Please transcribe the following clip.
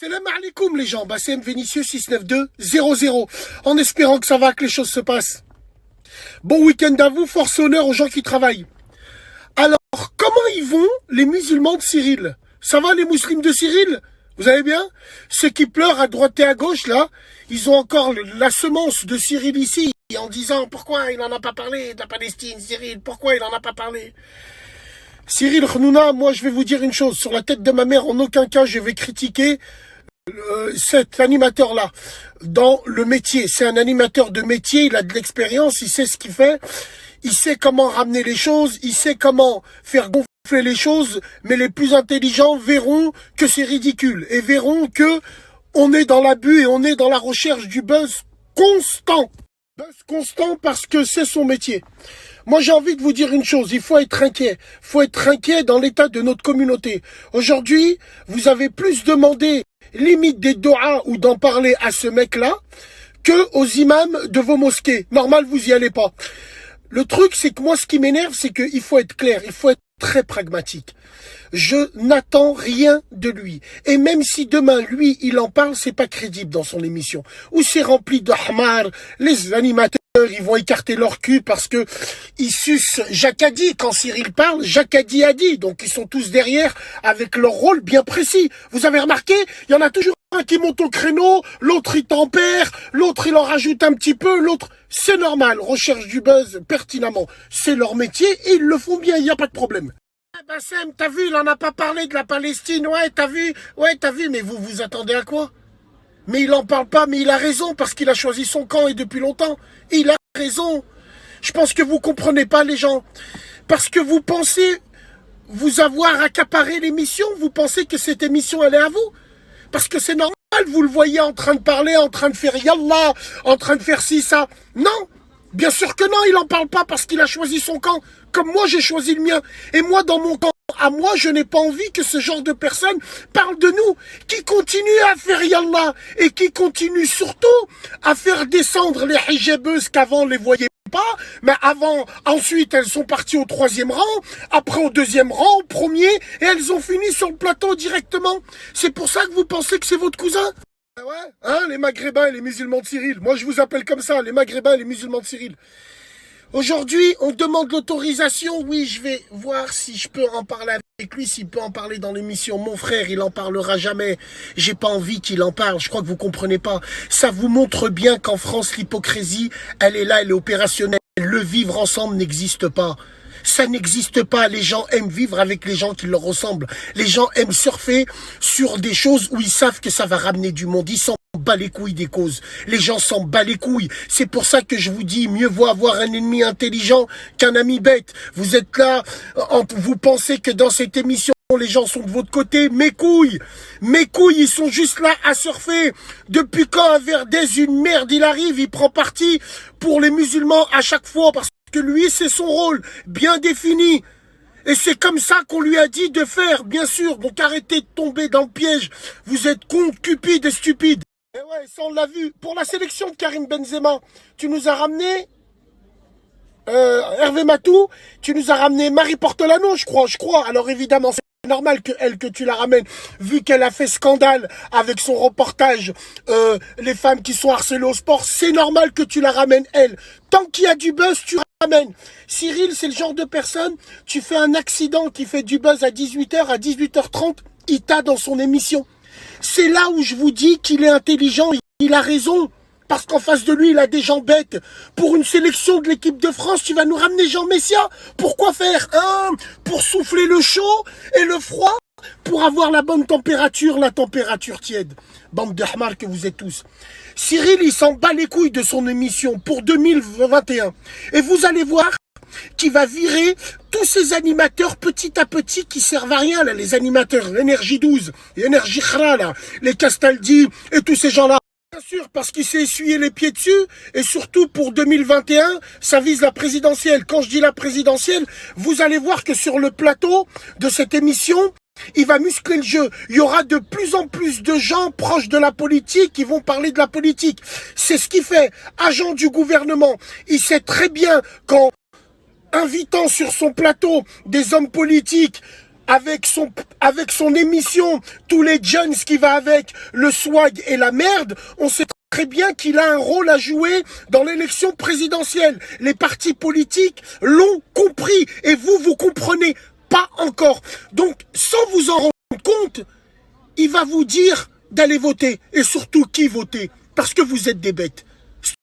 Salam alaikum les gens, Bassem Vénitieux 692-00, en espérant que ça va, que les choses se passent. Bon week-end à vous, force honneur aux gens qui travaillent. Alors, comment ils vont les musulmans de Cyril? Ça va les musulmans de Cyril? Vous allez bien? Ceux qui pleurent à droite et à gauche là, ils ont encore la semence de Cyril ici, en disant pourquoi il n'en a pas parlé de la Palestine, Cyril, pourquoi il n'en a pas parlé? Cyril Khnouna, moi je vais vous dire une chose, sur la tête de ma mère, en aucun cas je vais critiquer cet animateur-là dans le métier. C'est un animateur de métier, il a de l'expérience, il sait ce qu'il fait, il sait comment ramener les choses, il sait comment faire gonfler les choses, mais les plus intelligents verront que c'est ridicule et verront que on est dans l'abus et on est dans la recherche du buzz constant. Buzz constant parce que c'est son métier. Moi, j'ai envie de vous dire une chose, il faut être inquiet. Il faut être inquiet dans l'état de notre communauté. Aujourd'hui, vous avez plus demandé limite des doigts ou d'en parler à ce mec-là que aux imams de vos mosquées. Normal, vous y allez pas. Le truc, c'est que moi, ce qui m'énerve, c'est qu'il faut être clair, il faut être très pragmatique. Je n'attends rien de lui. Et même si demain, lui, il en parle, c'est pas crédible dans son émission. Où c'est rempli de hamar, les animateurs, ils vont écarter leur cul parce que ils sucent Jacques Hadi. Quand Cyril parle, Jacques Hadi a dit. Donc ils sont tous derrière avec leur rôle bien précis. Vous avez remarqué, il y en a toujours un qui monte au créneau, l'autre il tempère, l'autre il en rajoute un petit peu, l'autre... C'est normal, recherche du buzz pertinemment. C'est leur métier et ils le font bien, il n'y a pas de problème. Bassem, t'as vu, il en a pas parlé de la Palestine, ouais, t'as vu, mais vous vous attendez à quoi? Mais il en parle pas, mais il a raison, parce qu'il a choisi son camp et depuis longtemps. Et il a raison. Je pense que vous comprenez pas les gens. Parce que vous pensez vous avoir accaparé l'émission, vous pensez que cette émission elle est à vous. Parce que c'est normal, vous le voyez en train de parler, en train de faire yallah, en train de faire ci, ça. Non, bien sûr que non, il en parle pas parce qu'il a choisi son camp. Comme moi, j'ai choisi le mien. Et moi, dans mon camp, à moi, je n'ai pas envie que ce genre de personnes parlent de nous, qui continuent à faire yallah et qui continuent surtout à faire descendre les hijabeuses qu'avant on les voyait pas, mais avant, ensuite, elles sont parties au 3e rang, après au 2e rang, au 1er, et elles ont fini sur le plateau directement. C'est pour ça que vous pensez que c'est votre cousin? Ah ouais, hein, les Maghrébins et les musulmans de Cyril. Moi, je vous appelle comme ça, les Maghrébins et les musulmans de Cyril. Aujourd'hui, on demande l'autorisation. Oui, je vais voir si je peux en parler avec lui, s'il peut en parler dans l'émission. Mon frère, il en parlera jamais. J'ai pas envie qu'il en parle. Je crois que vous comprenez pas. Ça vous montre bien qu'en France, l'hypocrisie, elle est là, elle est opérationnelle. Le vivre ensemble n'existe pas. Ça n'existe pas. Les gens aiment vivre avec les gens qui leur ressemblent. Les gens aiment surfer sur des choses où ils savent que ça va ramener du monde. Ils s'en bat les couilles des causes. Les gens s'en bat les couilles. C'est pour ça que je vous dis, mieux vaut avoir un ennemi intelligent qu'un ami bête. Vous êtes là, vous pensez que dans cette émission, les gens sont de votre côté. Mes couilles, ils sont juste là à surfer. Depuis quand un Verdez, une merde, il arrive, il prend parti pour les musulmans à chaque fois parce que lui, c'est son rôle, bien défini. Et c'est comme ça qu'on lui a dit de faire, bien sûr. Donc arrêtez de tomber dans le piège. Vous êtes cons, cupides et stupides. Et ouais, ça on l'a vu. Pour la sélection de Karim Benzema, tu nous as ramené Hervé Matou, tu nous as ramené Marie Portolano, je crois. Alors évidemment, c'est normal que tu la ramènes, vu qu'elle a fait scandale avec son reportage, les femmes qui sont harcelées au sport, c'est normal que tu la ramènes, elle. Tant qu'il y a du buzz, tu ramènes. Cyril, c'est le genre de personne, tu fais un accident qui fait du buzz à 18h, à 18h30, il t'a dans son émission. C'est là où je vous dis qu'il est intelligent, il a raison. Parce qu'en face de lui, il a des gens bêtes. Pour une sélection de l'équipe de France, tu vas nous ramener Jean Messia. Pourquoi faire? Pour souffler le chaud et le froid? Pour avoir la bonne température, la température tiède. Bande de hamar que vous êtes tous. Cyril, il s'en bat les couilles de son émission pour 2021. Et vous allez voir qu'il va virer tous ces animateurs petit à petit qui servent à rien, là, les animateurs, Énergie 12, Énergie Khra, là, les Castaldi et tous ces gens-là. Bien sûr, parce qu'il s'est essuyé les pieds dessus, et surtout pour 2021, ça vise la présidentielle. Quand je dis la présidentielle, vous allez voir que sur le plateau de cette émission, il va muscler le jeu. Il y aura de plus en plus de gens proches de la politique qui vont parler de la politique. C'est ce qu'il fait. Agent du gouvernement, il sait très bien qu'en invitant sur son plateau des hommes politiques avec son émission, tous les jeunes qui va avec, le swag et la merde, on sait très bien qu'il a un rôle à jouer dans l'élection présidentielle. Les partis politiques l'ont compris et vous comprenez pas encore. Donc, sans vous en rendre compte, il va vous dire d'aller voter et surtout qui voter parce que vous êtes des bêtes.